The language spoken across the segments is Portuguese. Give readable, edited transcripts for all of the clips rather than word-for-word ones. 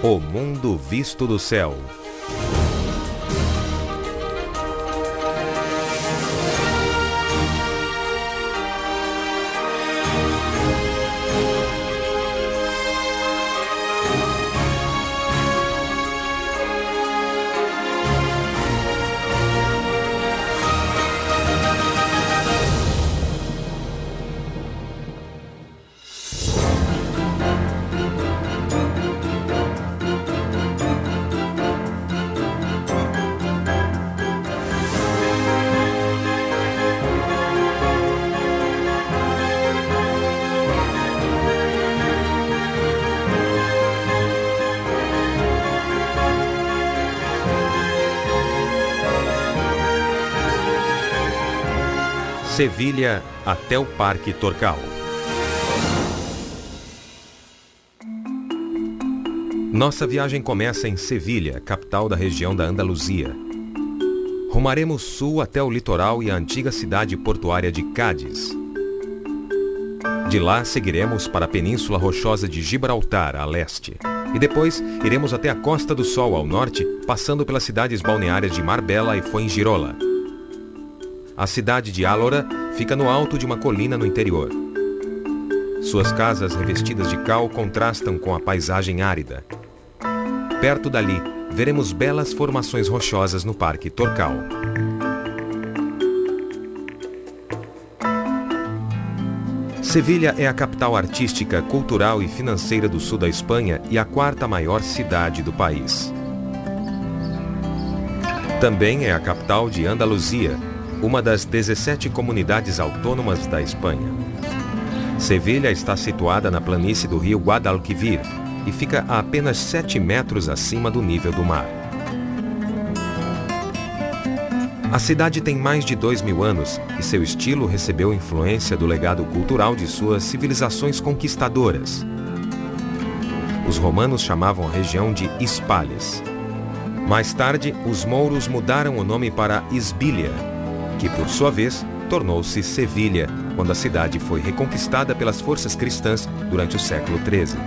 O mundo visto do céu. Sevilha até o Parque Torcal. Nossa viagem começa em Sevilha, capital da região da Andaluzia. Rumaremos sul até o litoral e a antiga cidade portuária de Cádiz. De lá seguiremos para a Península Rochosa de Gibraltar, a leste. E depois iremos até a Costa do Sol, ao norte, passando pelas cidades balneárias de Marbella e Fuengirola. A cidade de Allora fica no alto de uma colina no interior. Suas casas revestidas de cal contrastam com a paisagem árida. Perto dali, veremos belas formações rochosas no Parque Torcal. Sevilha é a capital artística, cultural e financeira do sul da Espanha e a quarta maior cidade do país. Também é a capital de Andaluzia, uma das 17 comunidades autônomas da Espanha. Sevilha está situada na planície do rio Guadalquivir e fica a apenas 7 metros acima do nível do mar. A cidade tem mais de 2.000 anos e seu estilo recebeu influência do legado cultural de suas civilizações conquistadoras. Os romanos chamavam a região de Hispales. Mais tarde, os mouros mudaram o nome para Isbília, que por sua vez tornou-se Sevilha, quando a cidade foi reconquistada pelas forças cristãs durante o século XIII.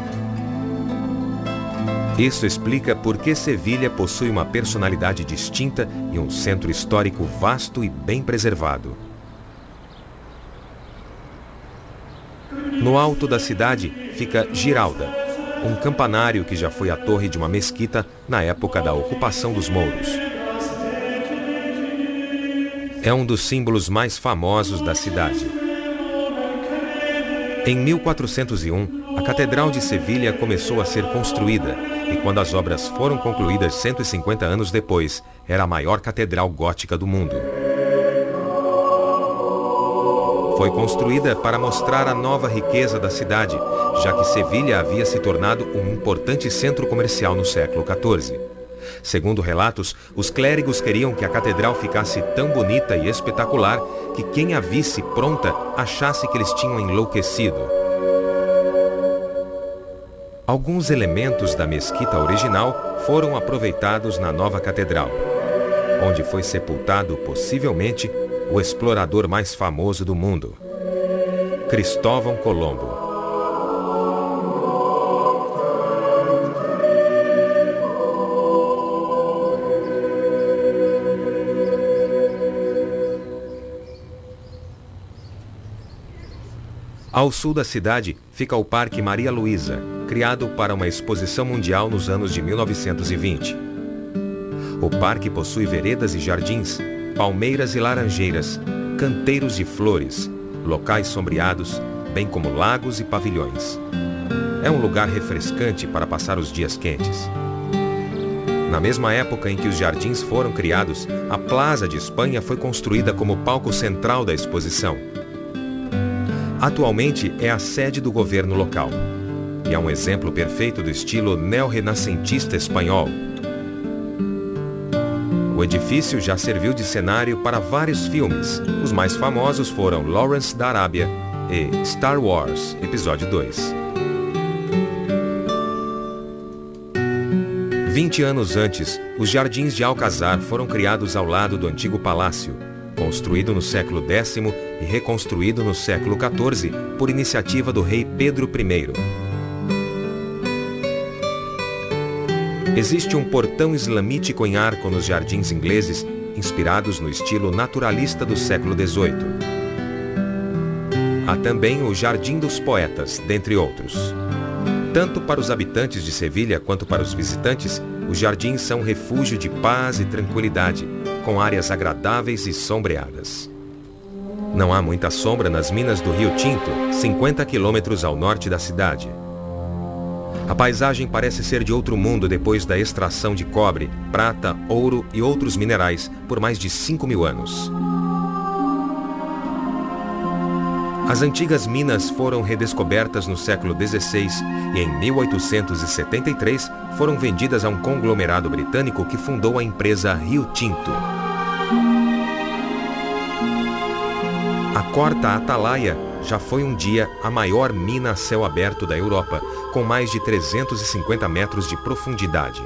Isso explica por que Sevilha possui uma personalidade distinta e um centro histórico vasto e bem preservado. No alto da cidade fica Giralda, um campanário que já foi a torre de uma mesquita na época da ocupação dos mouros. É um dos símbolos mais famosos da cidade. Em 1401, a Catedral de Sevilha começou a ser construída e quando as obras foram concluídas 150 anos depois, era a maior catedral gótica do mundo. Foi construída para mostrar a nova riqueza da cidade, já que Sevilha havia se tornado um importante centro comercial no século XIV. Segundo relatos, os clérigos queriam que a catedral ficasse tão bonita e espetacular que quem a visse pronta achasse que eles tinham enlouquecido. Alguns elementos da mesquita original foram aproveitados na nova catedral, onde foi sepultado, possivelmente, o explorador mais famoso do mundo, Cristóvão Colombo. Ao sul da cidade fica o Parque Maria Luísa, criado para uma exposição mundial nos anos de 1920. O parque possui veredas e jardins, palmeiras e laranjeiras, canteiros de flores, locais sombreados, bem como lagos e pavilhões. É um lugar refrescante para passar os dias quentes. Na mesma época em que os jardins foram criados, a Plaza de Espanha foi construída como palco central da exposição. Atualmente é a sede do governo local e é um exemplo perfeito do estilo neorrenascentista espanhol. O edifício já serviu de cenário para vários filmes. Os mais famosos foram Lawrence da Arábia e Star Wars, Episódio 2. 20 anos antes, os Jardins de Alcazar foram criados ao lado do antigo palácio, construído no século X e reconstruído no século XIV por iniciativa do rei Pedro I. Existe um portão islamítico em arco nos jardins ingleses, inspirados no estilo naturalista do século XVIII. Há também o Jardim dos Poetas, dentre outros. Tanto para os habitantes de Sevilha quanto para os visitantes, os jardins são um refúgio de paz e tranquilidade, com áreas agradáveis e sombreadas. Não há muita sombra nas minas do Rio Tinto, 50 quilômetros ao norte da cidade. A paisagem parece ser de outro mundo depois da extração de cobre, prata, ouro e outros minerais por mais de 5.000 anos. As antigas minas foram redescobertas no século XVI e em 1873 foram vendidas a um conglomerado britânico que fundou a empresa Rio Tinto. A Corta Atalaia já foi um dia a maior mina a céu aberto da Europa, com mais de 350 metros de profundidade.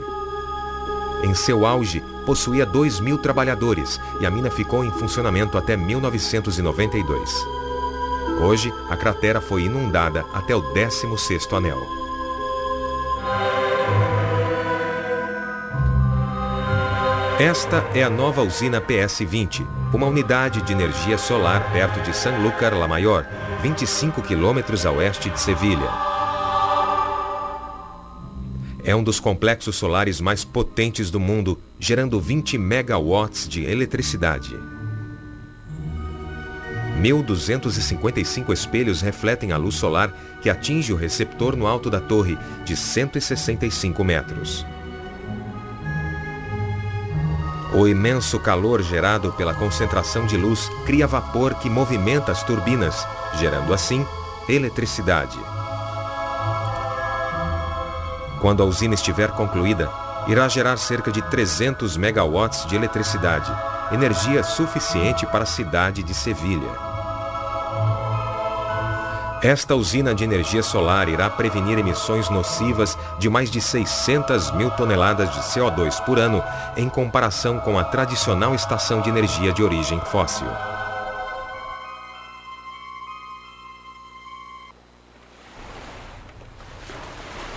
Em seu auge, possuía 2.000 trabalhadores e a mina ficou em funcionamento até 1992. Hoje, a cratera foi inundada até o 16º anel. Esta é a nova usina PS20, uma unidade de energia solar perto de Sanlúcar-la-Mayor, 25 quilômetros a oeste de Sevilha. É um dos complexos solares mais potentes do mundo, gerando 20 megawatts de eletricidade. 1.255 espelhos refletem a luz solar que atinge o receptor no alto da torre, de 165 metros. O imenso calor gerado pela concentração de luz cria vapor que movimenta as turbinas, gerando assim eletricidade. Quando a usina estiver concluída, irá gerar cerca de 300 megawatts de eletricidade, energia suficiente para a cidade de Sevilha. Esta usina de energia solar irá prevenir emissões nocivas de mais de 600.000 toneladas de CO2 por ano, em comparação com a tradicional estação de energia de origem fóssil.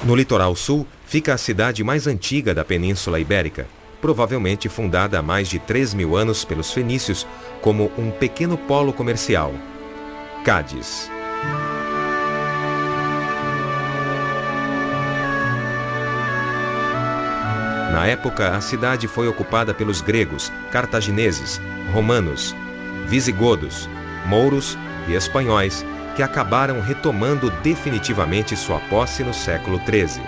No litoral sul, fica a cidade mais antiga da Península Ibérica, provavelmente fundada há mais de 3.000 anos pelos fenícios como um pequeno polo comercial, Cádiz. Na época, a cidade foi ocupada pelos gregos, cartagineses, romanos, visigodos, mouros e espanhóis, que acabaram retomando definitivamente sua posse no século XIII.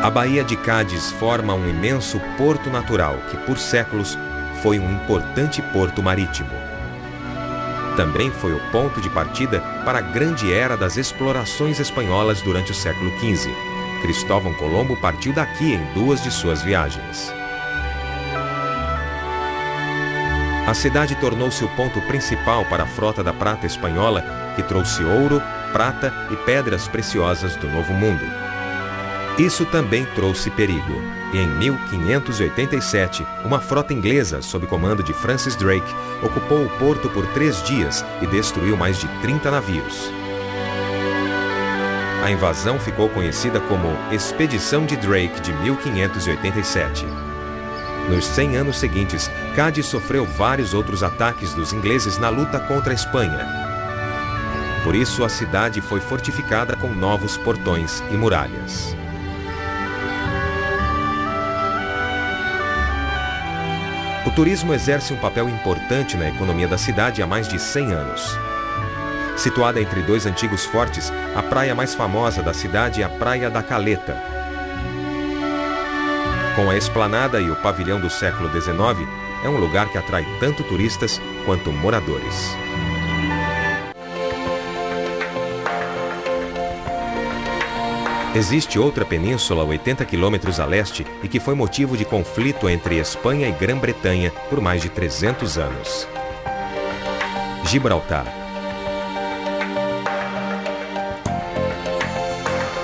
A Baía de Cádiz forma um imenso porto natural que, por séculos, foi um importante porto marítimo. Também foi o ponto de partida para a grande era das explorações espanholas durante o século XV. Cristóvão Colombo partiu daqui em 2 de suas viagens. A cidade tornou-se o ponto principal para a frota da prata espanhola, que trouxe ouro, prata e pedras preciosas do Novo Mundo. Isso também trouxe perigo, e em 1587, uma frota inglesa, sob comando de Francis Drake, ocupou o porto por 3 dias e destruiu mais de 30 navios. A invasão ficou conhecida como Expedição de Drake de 1587. Nos 100 anos seguintes, Cádiz sofreu vários outros ataques dos ingleses na luta contra a Espanha. Por isso, a cidade foi fortificada com novos portões e muralhas. O turismo exerce um papel importante na economia da cidade há mais de 100 anos. Situada entre 2 antigos fortes, a praia mais famosa da cidade é a Praia da Caleta. Com a esplanada e o pavilhão do século XIX, é um lugar que atrai tanto turistas quanto moradores. Existe outra península 80 quilômetros a leste e que foi motivo de conflito entre Espanha e Grã-Bretanha por mais de 300 anos. Gibraltar.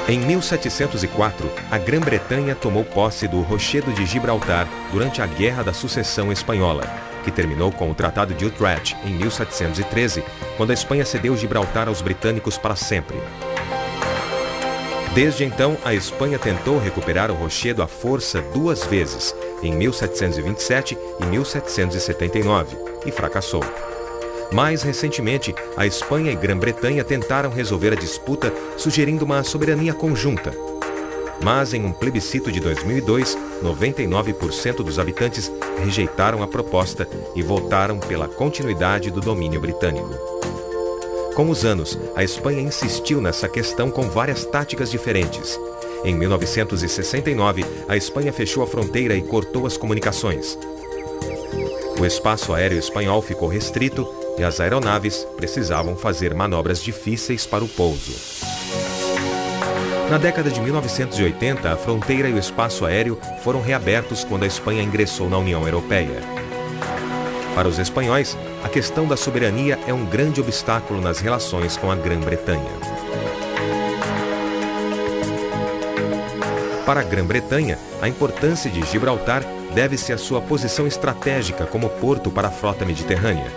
Em 1704, a Grã-Bretanha tomou posse do Rochedo de Gibraltar durante a Guerra da Sucessão Espanhola, que terminou com o Tratado de Utrecht em 1713, quando a Espanha cedeu Gibraltar aos britânicos para sempre. Desde então, a Espanha tentou recuperar o rochedo à força 2 vezes, em 1727 e 1779, e fracassou. Mais recentemente, a Espanha e Grã-Bretanha tentaram resolver a disputa sugerindo uma soberania conjunta. Mas em um plebiscito de 2002, 99% dos habitantes rejeitaram a proposta e votaram pela continuidade do domínio britânico. Com os anos, a Espanha insistiu nessa questão com várias táticas diferentes. Em 1969, a Espanha fechou a fronteira e cortou as comunicações. O espaço aéreo espanhol ficou restrito e as aeronaves precisavam fazer manobras difíceis para o pouso. Na década de 1980, a fronteira e o espaço aéreo foram reabertos quando a Espanha ingressou na União Europeia. Para os espanhóis, a questão da soberania é um grande obstáculo nas relações com a Grã-Bretanha. Para a Grã-Bretanha, a importância de Gibraltar deve-se à sua posição estratégica como porto para a frota mediterrânea.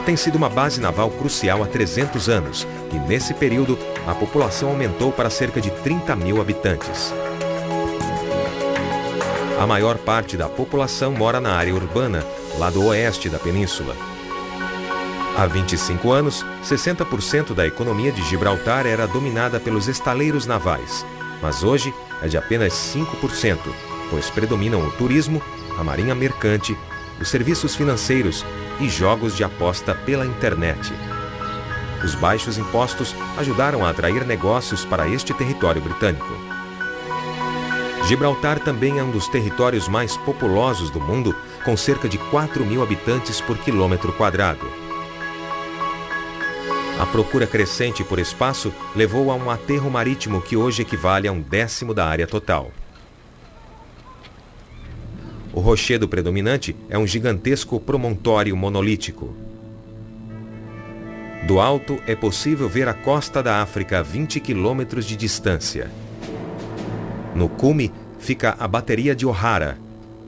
Tem sido uma base naval crucial há 300 anos e, nesse período, a população aumentou para cerca de 30 mil habitantes. A maior parte da população mora na área urbana, lá do oeste da península. Há 25 anos, 60% da economia de Gibraltar era dominada pelos estaleiros navais, mas hoje é de apenas 5%, pois predominam o turismo, a marinha mercante, os serviços financeiros e jogos de aposta pela internet. Os baixos impostos ajudaram a atrair negócios para este território britânico. Gibraltar também é um dos territórios mais populosos do mundo, com cerca de 4 mil habitantes por quilômetro quadrado. A procura crescente por espaço levou a um aterro marítimo que hoje equivale a 1/10 da área total. O rochedo predominante é um gigantesco promontório monolítico. Do alto é possível ver a costa da África a 20 quilômetros de distância. No cume fica a bateria de O'Hara,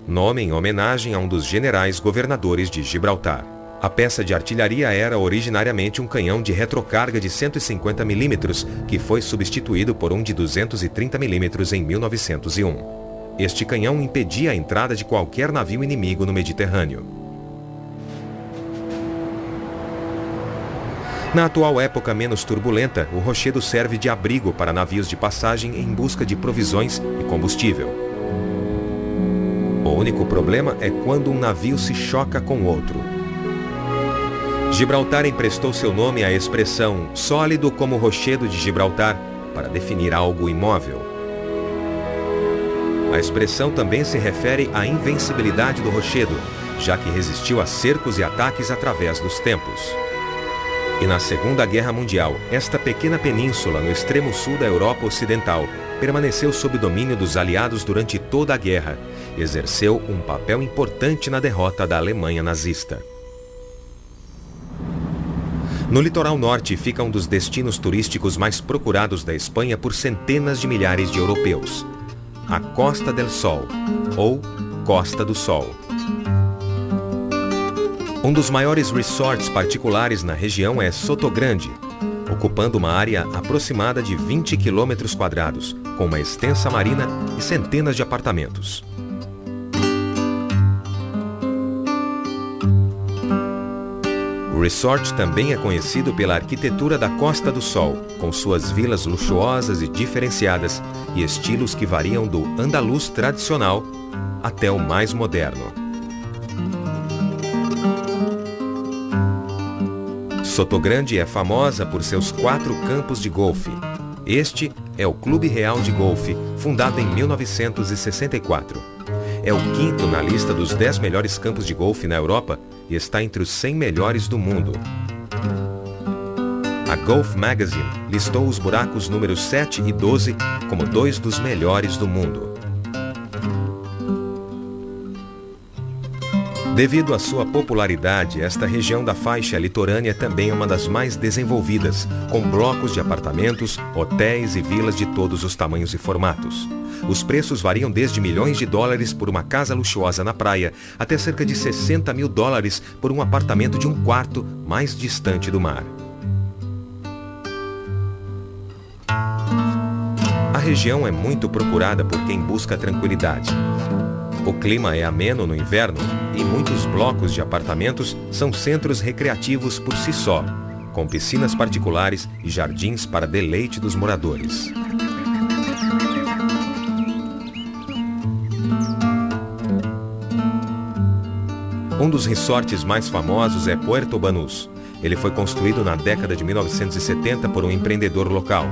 nome em homenagem a um dos generais governadores de Gibraltar. A peça de artilharia era originariamente um canhão de retrocarga de 150 mm, que foi substituído por um de 230 mm em 1901. Este canhão impedia a entrada de qualquer navio inimigo no Mediterrâneo. Na atual época menos turbulenta, o rochedo serve de abrigo para navios de passagem em busca de provisões e combustível. O único problema é quando um navio se choca com outro. Gibraltar emprestou seu nome à expressão sólido como o rochedo de Gibraltar para definir algo imóvel. A expressão também se refere à invencibilidade do rochedo, já que resistiu a cercos e ataques através dos tempos. E na Segunda Guerra Mundial, esta pequena península no extremo sul da Europa Ocidental permaneceu sob domínio dos aliados durante toda a guerra e exerceu um papel importante na derrota da Alemanha nazista. No litoral norte fica um dos destinos turísticos mais procurados da Espanha por centenas de milhares de europeus: a Costa del Sol, ou Costa do Sol. Um dos maiores resorts particulares na região é Sotogrande, ocupando uma área aproximada de 20 quilômetros quadrados, com uma extensa marina e centenas de apartamentos. O resort também é conhecido pela arquitetura da Costa do Sol, com suas vilas luxuosas e diferenciadas e estilos que variam do andaluz tradicional até o mais moderno. Sotogrande é famosa por seus 4 campos de golfe. Este é o Clube Real de Golfe, fundado em 1964. É o 5º na lista dos 10 melhores campos de golfe na Europa e está entre os 100 melhores do mundo. A Golf Magazine listou os buracos números 7 e 12 como 2 dos melhores do mundo. Devido à sua popularidade, esta região da faixa litorânea também é uma das mais desenvolvidas, com blocos de apartamentos, hotéis e vilas de todos os tamanhos e formatos. Os preços variam desde milhões de dólares por uma casa luxuosa na praia até cerca de 60 mil dólares por um apartamento de um quarto mais distante do mar. A região é muito procurada por quem busca tranquilidade. O clima é ameno no inverno e muitos blocos de apartamentos são centros recreativos por si só, com piscinas particulares e jardins para deleite dos moradores. Um dos resorts mais famosos é Puerto Banús. Ele foi construído na década de 1970 por um empreendedor local.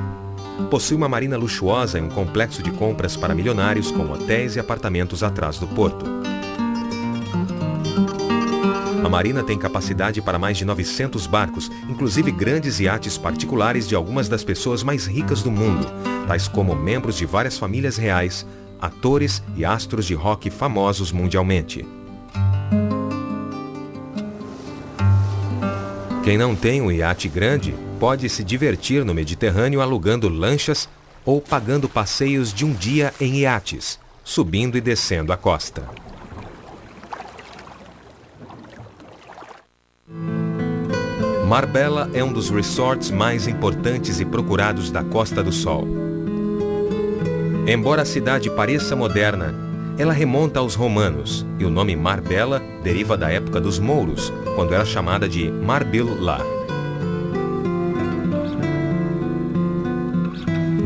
Possui uma marina luxuosa e um complexo de compras para milionários com hotéis e apartamentos atrás do porto. A marina tem capacidade para mais de 900 barcos, inclusive grandes iates particulares de algumas das pessoas mais ricas do mundo, tais como membros de várias famílias reais, atores e astros de rock famosos mundialmente. Quem não tem um iate grande pode se divertir no Mediterrâneo alugando lanchas ou pagando passeios de um dia em iates, subindo e descendo a costa. Marbella é um dos resorts mais importantes e procurados da Costa do Sol. Embora a cidade pareça moderna, ela remonta aos romanos, e o nome Marbella deriva da época dos mouros, quando era chamada de Marbil-lá.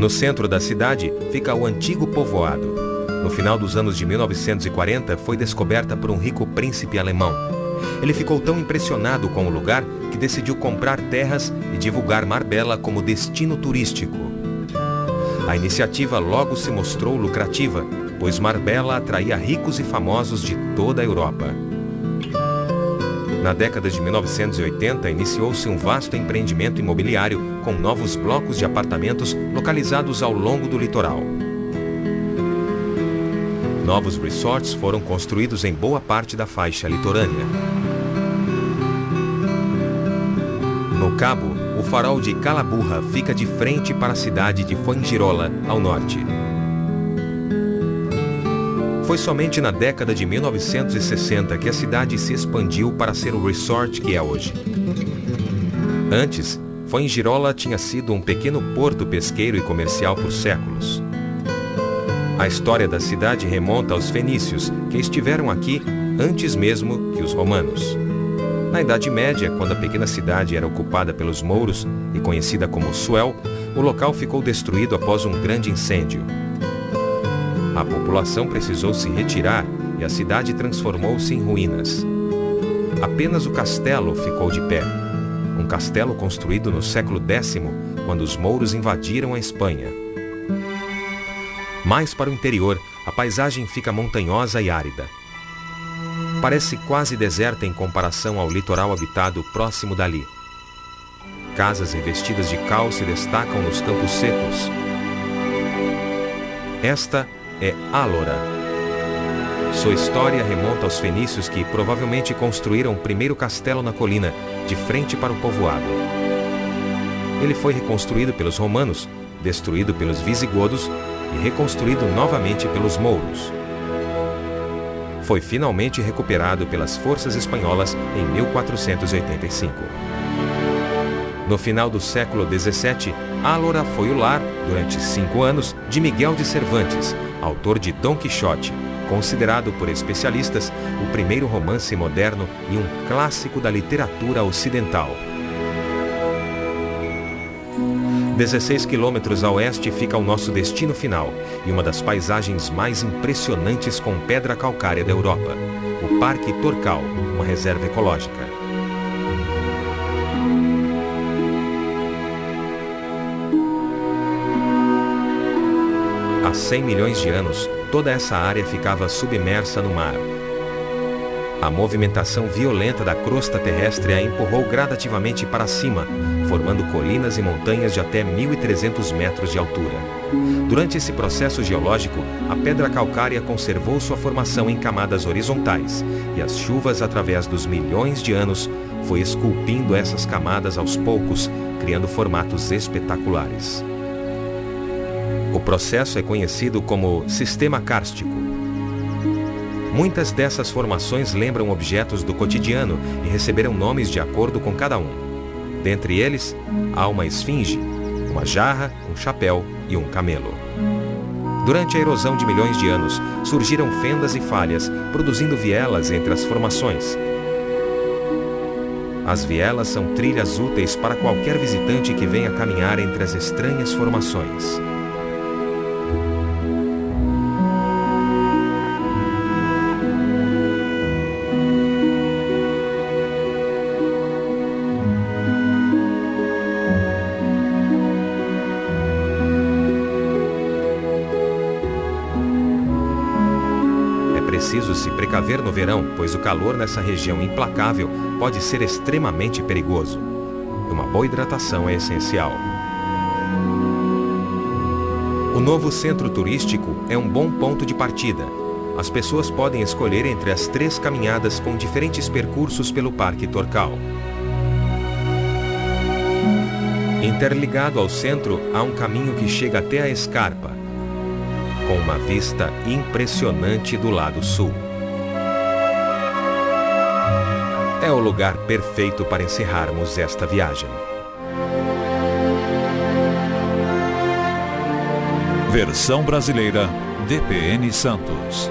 No centro da cidade fica o antigo povoado. No final dos anos de 1940, foi descoberta por um rico príncipe alemão. Ele ficou tão impressionado com o lugar que decidiu comprar terras e divulgar Marbella como destino turístico. A iniciativa logo se mostrou lucrativa, pois Marbella atraía ricos e famosos de toda a Europa. Na década de 1980, iniciou-se um vasto empreendimento imobiliário com novos blocos de apartamentos localizados ao longo do litoral. Novos resorts foram construídos em boa parte da faixa litorânea. No Cabo, o farol de Calaburra fica de frente para a cidade de Fuengirola, ao norte. Foi somente na década de 1960 que a cidade se expandiu para ser o resort que é hoje. Antes, Fuengirola tinha sido um pequeno porto pesqueiro e comercial por séculos. A história da cidade remonta aos fenícios, que estiveram aqui antes mesmo que os romanos. Na Idade Média, quando a pequena cidade era ocupada pelos mouros e conhecida como Suel, o local ficou destruído após um grande incêndio. A população precisou se retirar e a cidade transformou-se em ruínas. Apenas o castelo ficou de pé. Um castelo construído no século X, quando os mouros invadiram a Espanha. Mais para o interior, a paisagem fica montanhosa e árida. Parece quase deserta em comparação ao litoral habitado próximo dali. Casas revestidas de cal se destacam nos campos secos. Esta é Álora. Sua história remonta aos fenícios que provavelmente construíram o primeiro castelo na colina, de frente para o povoado. Ele foi reconstruído pelos romanos, destruído pelos visigodos e reconstruído novamente pelos mouros. Foi finalmente recuperado pelas forças espanholas em 1485. No final do século XVII, Álora foi o lar, durante 5 anos, de Miguel de Cervantes, autor de Dom Quixote, considerado por especialistas o primeiro romance moderno e um clássico da literatura ocidental. 16 quilômetros a oeste fica o nosso destino final e uma das paisagens mais impressionantes com pedra calcária da Europa, o Parque Torcal, uma reserva ecológica. Há 100 milhões de anos, toda essa área ficava submersa no mar. A movimentação violenta da crosta terrestre a empurrou gradativamente para cima, formando colinas e montanhas de até 1.300 metros de altura. Durante esse processo geológico, a pedra calcária conservou sua formação em camadas horizontais, e as chuvas, através dos milhões de anos, foi esculpindo essas camadas aos poucos, criando formatos espetaculares. O processo é conhecido como sistema kárstico. Muitas dessas formações lembram objetos do cotidiano e receberam nomes de acordo com cada um. Dentre eles, há uma esfinge, uma jarra, um chapéu e um camelo. Durante a erosão de milhões de anos, surgiram fendas e falhas, produzindo vielas entre as formações. As vielas são trilhas úteis para qualquer visitante que venha caminhar entre as estranhas formações. É preciso se precaver no verão, pois o calor nessa região implacável pode ser extremamente perigoso. Uma boa hidratação é essencial. O novo centro turístico é um bom ponto de partida. As pessoas podem escolher entre as 3 caminhadas com diferentes percursos pelo Parque Torcal. Interligado ao centro, há um caminho que chega até a Escarpa, com uma vista impressionante do lado sul. É o lugar perfeito para encerrarmos esta viagem. Versão brasileira, DPN Santos.